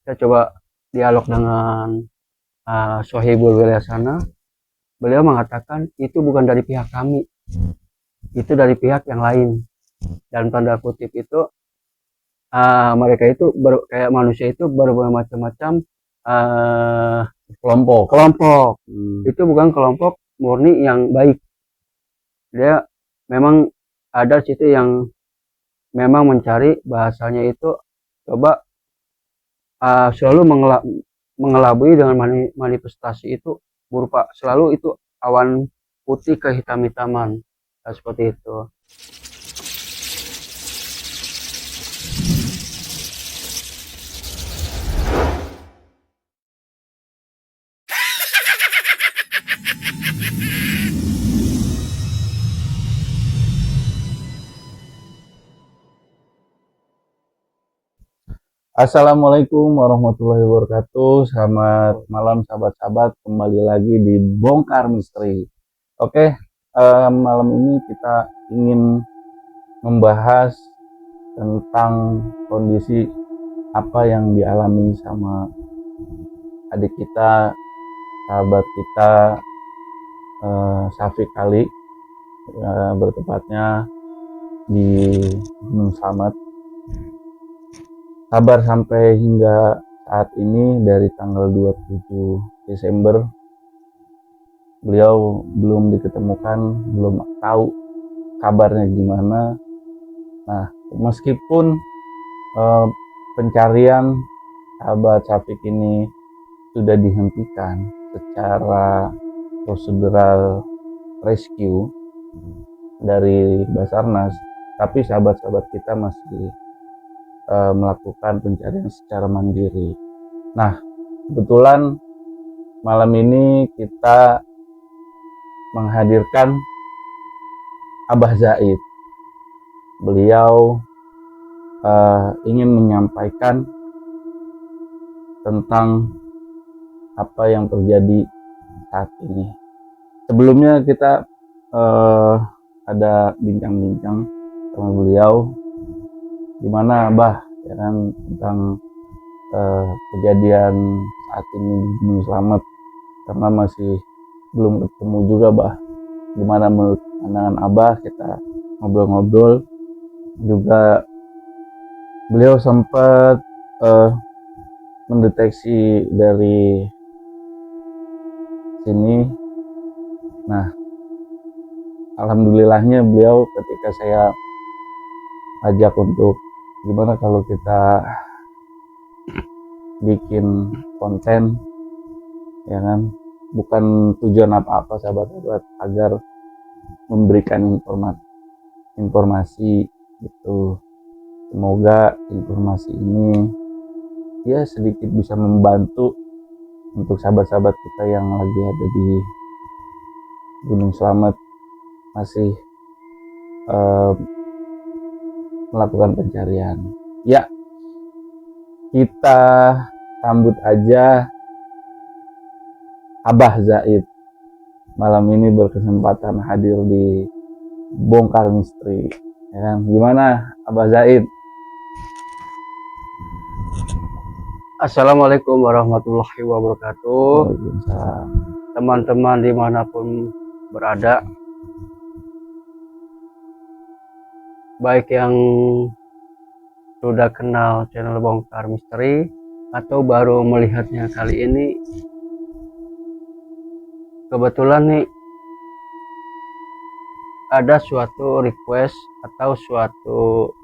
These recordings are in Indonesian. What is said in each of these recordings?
Saya coba dialog dengan Sohibul Wilayasana. Beliau mengatakan itu bukan dari pihak kami, itu dari pihak yang lain. Dan tanda kutip itu mereka itu kayak manusia itu bermacam-macam kelompok. Itu bukan kelompok murni yang baik. Dia memang ada situ yang memang mencari bahasanya itu coba selalu mengelabui dengan manifestasi itu berupa selalu itu awan putih ke hitam-hitaman, seperti itu. Assalamualaikum warahmatullahi wabarakatuh. Selamat malam sahabat-sahabat, kembali lagi di Bongkar Misteri. Oke, malam ini kita ingin membahas tentang kondisi apa yang dialami sama adik kita, sahabat kita, Syafiq Ali, bertepatnya di Gunung Slamet. Kabar sampai hingga saat ini dari tanggal 27 Desember beliau belum diketemukan, belum tahu kabarnya gimana. Nah, meskipun pencarian sahabat Syafiq ini sudah dihentikan secara prosedural rescue dari Basarnas, tapi sahabat-sahabat kita masih melakukan pencarian secara mandiri. Nah, kebetulan malam ini kita menghadirkan Abah Zaid. Beliau ingin menyampaikan tentang apa yang terjadi saat ini. Sebelumnya kita ada bincang-bincang sama beliau, gimana Abah ya kan tentang kejadian saat ini di Gunung Slamet, karena masih belum ketemu juga Bah. Gimana menurut pandangan Abah? Kita ngobrol-ngobrol juga. Beliau sempat mendeteksi dari sini. Nah, alhamdulillahnya beliau ketika saya ajak untuk gimana kalau kita bikin konten, ya kan, bukan tujuan apa-apa sahabat-sahabat, agar memberikan informasi gitu. Semoga informasi ini ya sedikit bisa membantu untuk sahabat-sahabat kita yang lagi ada di Gunung Slamet, masih melakukan pencarian. Ya, kita sambut aja Abah Zaid. Malam ini berkesempatan hadir di Bongkar Misteri. Ya kan? Gimana Abah Zaid? Assalamualaikum warahmatullahi wabarakatuh. Waalaikumsalam. Teman-teman dimanapun berada, baik yang sudah kenal channel Bongkar Misteri atau baru melihatnya kali ini, kebetulan nih ada suatu request atau suatu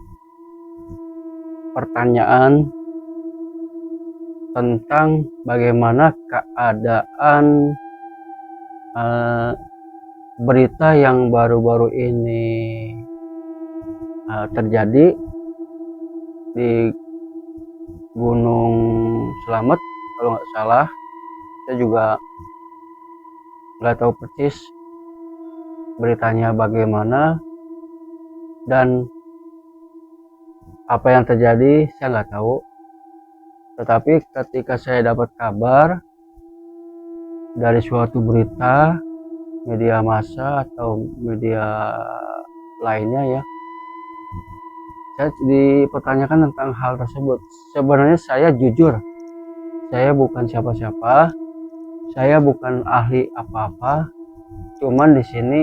pertanyaan tentang bagaimana keadaan berita yang baru-baru ini terjadi di Gunung Slamet kalau nggak salah. Saya juga nggak tahu persis beritanya bagaimana dan apa yang terjadi, saya nggak tahu. Tetapi ketika saya dapat kabar dari suatu berita media massa atau media lainnya ya, saya dipertanyakan tentang hal tersebut. Sebenarnya saya jujur, saya bukan siapa-siapa, saya bukan ahli apa-apa, cuman di sini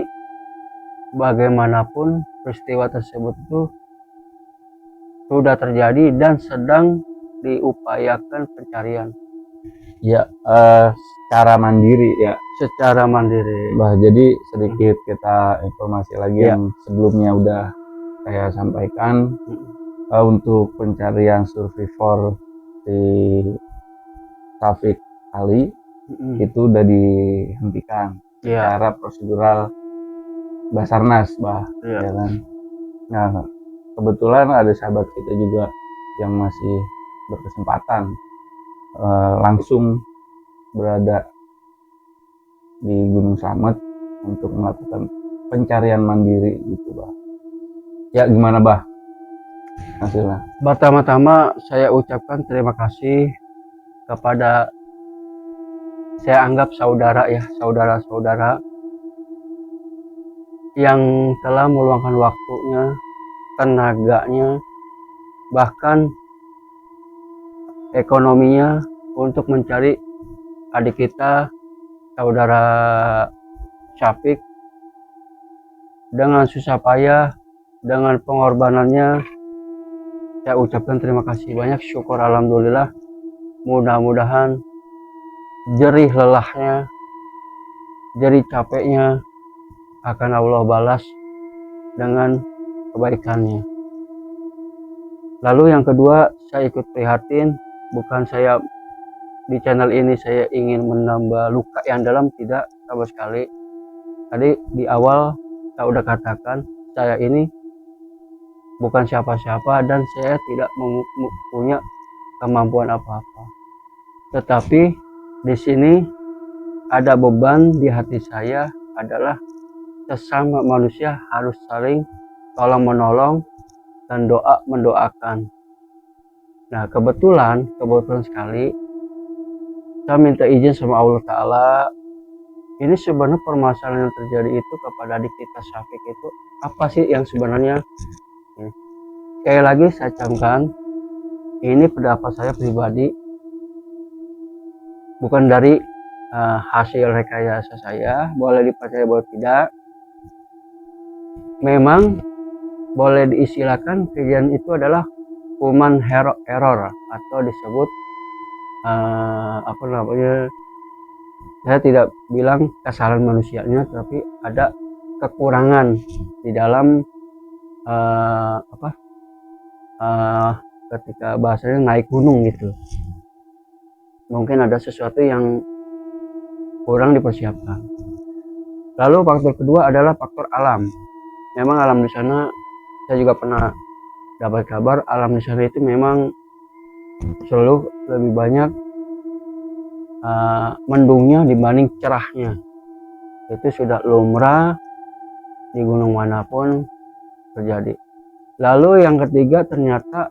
bagaimanapun peristiwa tersebut itu sudah terjadi dan sedang diupayakan pencarian Ya, secara mandiri ya. secara mandiri. Bah, jadi sedikit kita informasi lagi Ya. yang sebelumnya udah saya sampaikan. Untuk pencarian survivor di Taufik Ali itu udah dihentikan Ya, secara prosedural Basarnas, bah, ya, ya kan. Nah, kebetulan ada sahabat kita juga yang masih berkesempatan langsung berada di Gunung Slamet untuk melakukan pencarian mandiri gitu, bah. Ya, gimana, bah, hasilnya? pertama-tama saya ucapkan terima kasih kepada, saya anggap saudara ya, saudara-saudara yang telah meluangkan waktunya, tenaganya, bahkan ekonominya untuk mencari adik kita, saudara Syafiq, dengan susah payah, dengan pengorbanannya. Saya ucapkan terima kasih banyak, syukur alhamdulillah. Mudah-mudahan jerih lelahnya, jerih capeknya akan Allah balas dengan kebaikannya. Lalu yang kedua, saya ikut prihatin, bukan saya di channel ini saya ingin menambah luka yang dalam, tidak sama sekali. Tadi di awal saya udah katakan, saya ini bukan siapa-siapa dan saya tidak punya kemampuan apa-apa. Tetapi di sini ada beban di hati saya, adalah sesama manusia harus saling tolong menolong dan doa mendoakan. Nah, kebetulan sekali saya minta izin sama Allah Ta'ala. Ini sebenarnya permasalahan yang terjadi itu kepada adik kita Syafiq itu apa sih yang sebenarnya? Sekali lagi saya camkan, ini pendapat saya pribadi, bukan dari hasil rekayasa saya, boleh dipercaya boleh tidak. Memang boleh diistilahkan kejadian itu adalah human error atau disebut apa namanya, saya tidak bilang kesalahan manusianya, tapi ada kekurangan di dalam ketika bahasanya naik gunung gitu, mungkin ada sesuatu yang kurang dipersiapkan. Lalu faktor kedua adalah faktor alam. Memang alam di sana, saya juga pernah dapat kabar alam di sana itu memang selalu lebih banyak mendungnya dibanding cerahnya. Itu sudah lumrah di gunung manapun terjadi. Lalu yang ketiga, ternyata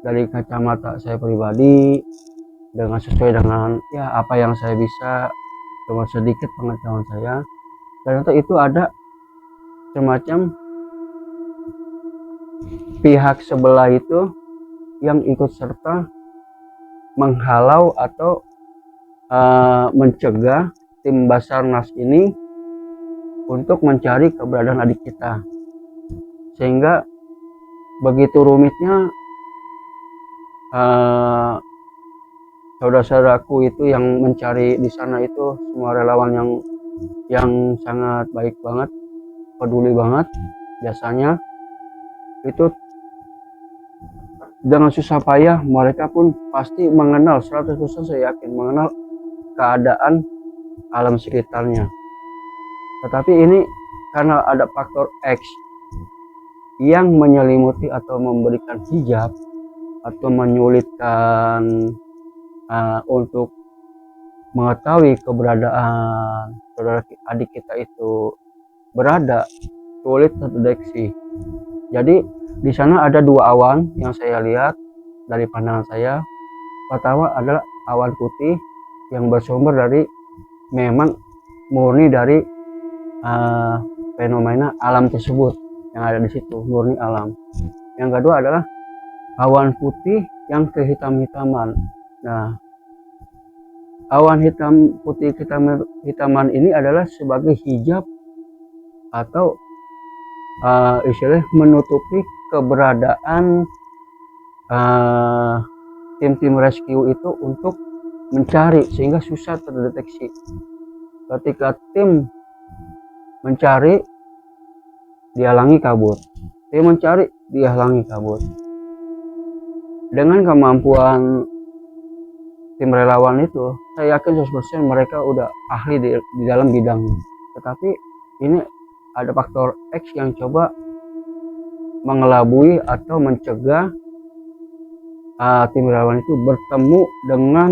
dari kacamata saya pribadi, dengan sesuai dengan ya apa yang saya bisa, cuma sedikit pengetahuan saya, ternyata itu ada semacam pihak sebelah itu yang ikut serta menghalau atau mencegah tim Basarnas ini untuk mencari keberadaan adik kita, sehingga begitu rumitnya saudara-saudaraku itu yang mencari di sana itu semua relawan yang sangat baik banget, peduli banget jasanya. Itu dengan susah payah mereka pun pasti mengenal 100%, saya yakin mengenal keadaan alam sekitarnya. Tetapi ini karena ada faktor X yang menyelimuti atau memberikan hijab atau menyulitkan untuk mengetahui keberadaan saudara adik kita itu berada, sulit terdeteksi. Jadi di sana ada dua awan yang saya lihat dari pandangan saya. Pertama adalah awan putih yang bersumber dari, memang murni dari fenomena alam tersebut yang ada di situ, murni alam. Yang kedua adalah awan putih yang kehitam-hitaman. Nah, awan hitam putih hitaman ini adalah sebagai hijab atau istilahnya menutupi keberadaan tim-tim rescue itu untuk mencari sehingga susah terdeteksi. Ketika tim mencari, dihalangi kabur. Tim mencari, dihalangi kabur. Dengan kemampuan tim relawan itu, saya yakin 100% mereka udah ahli di dalam bidangnya. Tetapi ini ada faktor X yang coba mengelabui atau mencegah tim relawan itu bertemu dengan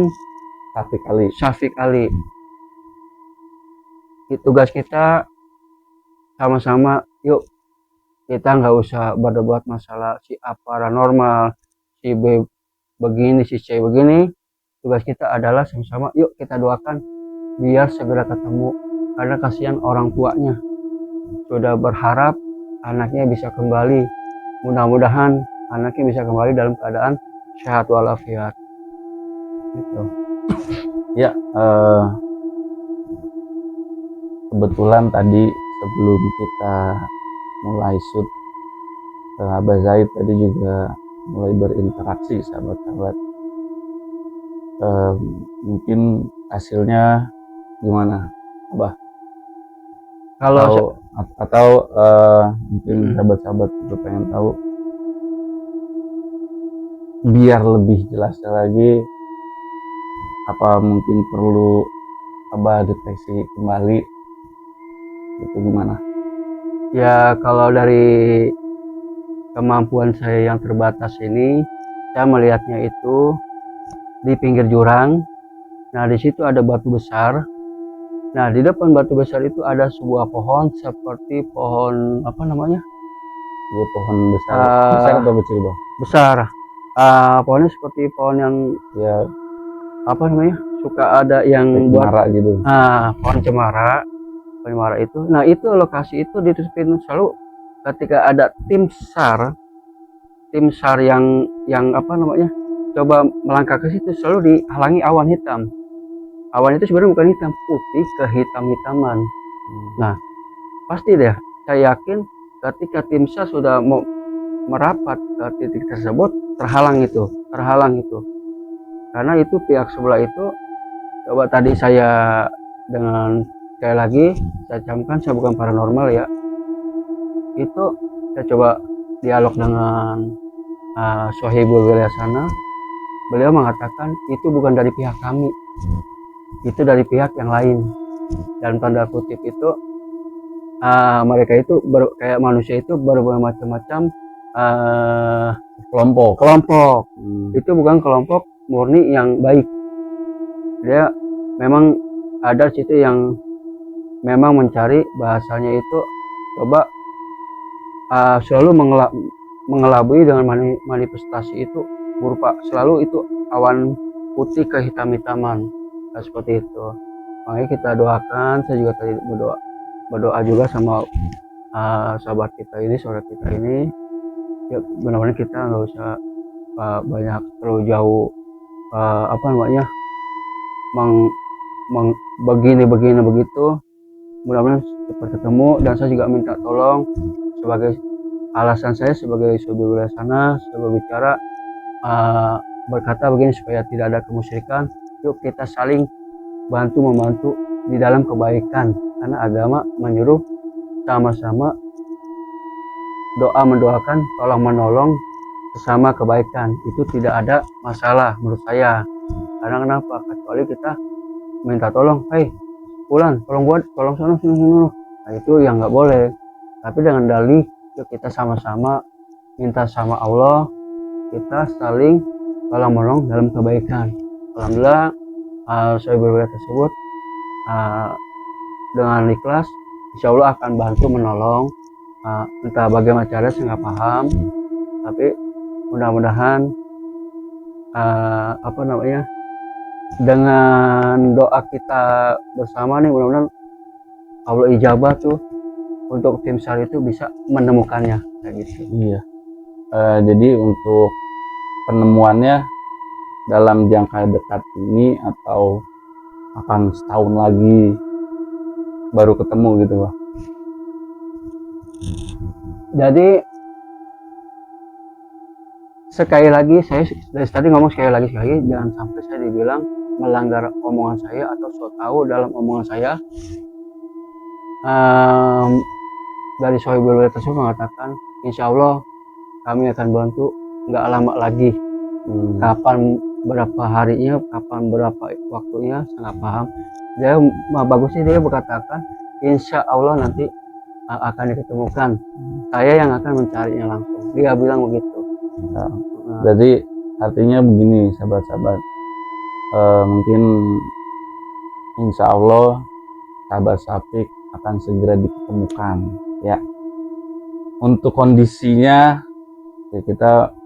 Syafiq Ali. Tugas kita sama-sama, yuk kita nggak usah berdebat masalah si A paranormal, si B begini, si C begini. Tugas kita adalah sama-sama, yuk kita doakan biar segera ketemu, karena kasihan orang tuanya sudah berharap anaknya bisa kembali. Mudah-mudahan anaknya bisa kembali dalam keadaan sehat walafiat gitu. Ya, kebetulan tadi sebelum kita mulai shoot, Abah Zaid tadi juga mulai berinteraksi sahabat-sahabat. Mungkin hasilnya gimana, Abah? Kalau Atau mungkin sahabat-sahabat juga pengen tahu biar lebih jelasnya lagi, apa mungkin perlu Abah deteksi kembali itu gimana? ya, kalau dari kemampuan saya yang terbatas ini, saya melihatnya itu di pinggir jurang. Nah, di situ ada batu besar. Nah, di depan batu besar itu ada sebuah pohon seperti pohon apa namanya? Ya, pohon besar atau kecil, Bang? Besar. Pohonnya seperti pohon yang Ya, apa namanya? Suka ada yang buat cemara gitu. pohon cemara. Pohon cemara itu. Nah, itu lokasi itu ditutupin selalu ketika ada tim SAR yang apa namanya? Coba melangkah ke situ, selalu dihalangi awan hitam. Awan itu sebenarnya bukan hitam, putih kehitam-hitaman. Nah, pasti deh, saya yakin ketika tim SAR sudah mau merapat ke titik tersebut, terhalang itu. Karena itu pihak sebelah itu, coba tadi saya dengan sekali lagi saya camkan, saya bukan paranormal ya. Itu saya coba dialog dengan Sohibul wilayah sana. Beliau mengatakan itu bukan dari pihak kami, itu dari pihak yang lain. Dalam tanda kutip itu mereka itu kayak manusia itu bermacam-macam kelompok. Itu bukan kelompok murni yang baik. Dia memang ada situ yang memang mencari, bahasanya itu coba selalu mengelabui dengan manifestasi itu berupa selalu itu awan putih kehitam-hitaman. Nah, seperti itu. Makanya kita doakan, saya juga tadi berdoa juga sama sahabat kita ini, saudara kita ini, ya benar-benar kita nggak usah banyak terlalu jauh apa namanya begini begitu. Mudah-mudahan cepat ketemu, dan saya juga minta tolong sebagai alasan saya sebagai Sohibul wilayah sana, saya berbicara berkata begini supaya tidak ada kemusyrikan. Yuk kita saling bantu-membantu di dalam kebaikan, karena agama menyuruh sama-sama mendoakan, tolong menolong sesama kebaikan. Itu tidak ada masalah menurut saya. Karena kenapa? Kecuali kita minta tolong, hey Fulan, tolong sana sini. Nah, itu yang nggak boleh. Tapi dengan dalih, yuk kita sama-sama minta sama Allah, kita saling tolong menolong dalam kebaikan. Alhamdulillah, saya berwilayah tersebut dengan ikhlas, insya Allah akan bantu menolong. Entah bagaimana cara, saya nggak paham, tapi mudah-mudahan apa namanya, dengan doa kita bersama nih, mudah-mudahan Allah ijabah tuh untuk tim SAR itu bisa menemukannya kayak gitu. Iya. Jadi untuk penemuannya dalam jangka dekat ini atau akan setahun lagi baru ketemu gitu Bah. Jadi sekali lagi saya dari tadi ngomong sekali lagi jangan sampai saya dibilang melanggar omongan saya atau so tahu dalam omongan saya. Dari Sohibul Walid tersebut mengatakan insya Allah kami akan bantu nggak lama lagi. Kapan berapa harinya, kapan berapa waktunya saya nggak paham. Dia bagusnya dia berkatakan insya Allah nanti akan diketemukan. Saya yang akan mencarinya langsung. Dia bilang begitu. Nah, jadi artinya begini sahabat-sahabat, mungkin insya Allah sahabat Syafiq akan segera diketemukan ya. Untuk kondisinya ya kita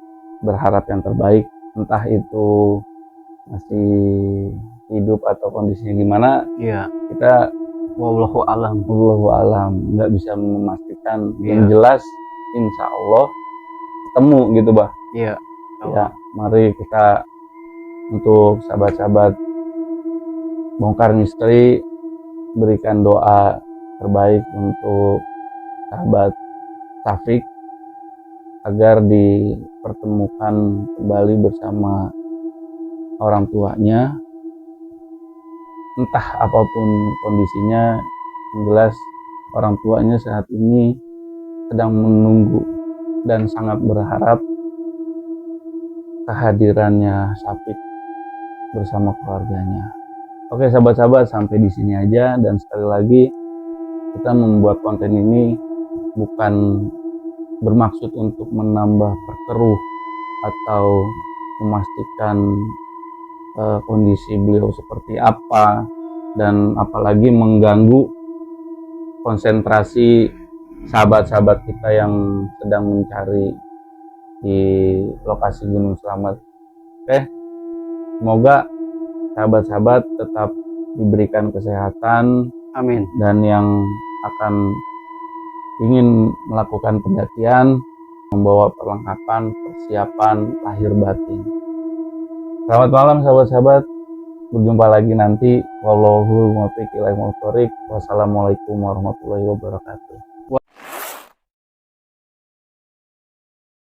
berharap yang terbaik, entah itu masih hidup atau kondisinya gimana Iya. kita Wallahu alam. nggak bisa memastikan. Yang jelas insya Allah ketemu gitu Bah. Iya. Ya, mari kita untuk sahabat-sahabat bongkar misteri berikan doa terbaik untuk sahabat Syafiq agar dipertemukan kembali bersama orang tuanya, entah apapun kondisinya. Yang jelas orang tuanya saat ini sedang menunggu dan sangat berharap kehadirannya Syafiq bersama keluarganya. Oke sahabat-sahabat, sampai di sini aja. Dan sekali lagi kita membuat konten ini bukan bermaksud untuk menambah perkeruh atau memastikan kondisi beliau seperti apa, dan apalagi mengganggu konsentrasi sahabat-sahabat kita yang sedang mencari di lokasi Gunung Slamet. Oke, semoga sahabat-sahabat tetap diberikan kesehatan. Amin. Dan yang akan ingin melakukan pendakian membawa perlengkapan persiapan lahir batin. Selamat malam sahabat-sahabat, berjumpa lagi nanti. Wallahul muwaffiq ilaihi muwaffiq. Wassalamualaikum warahmatullahi wabarakatuh.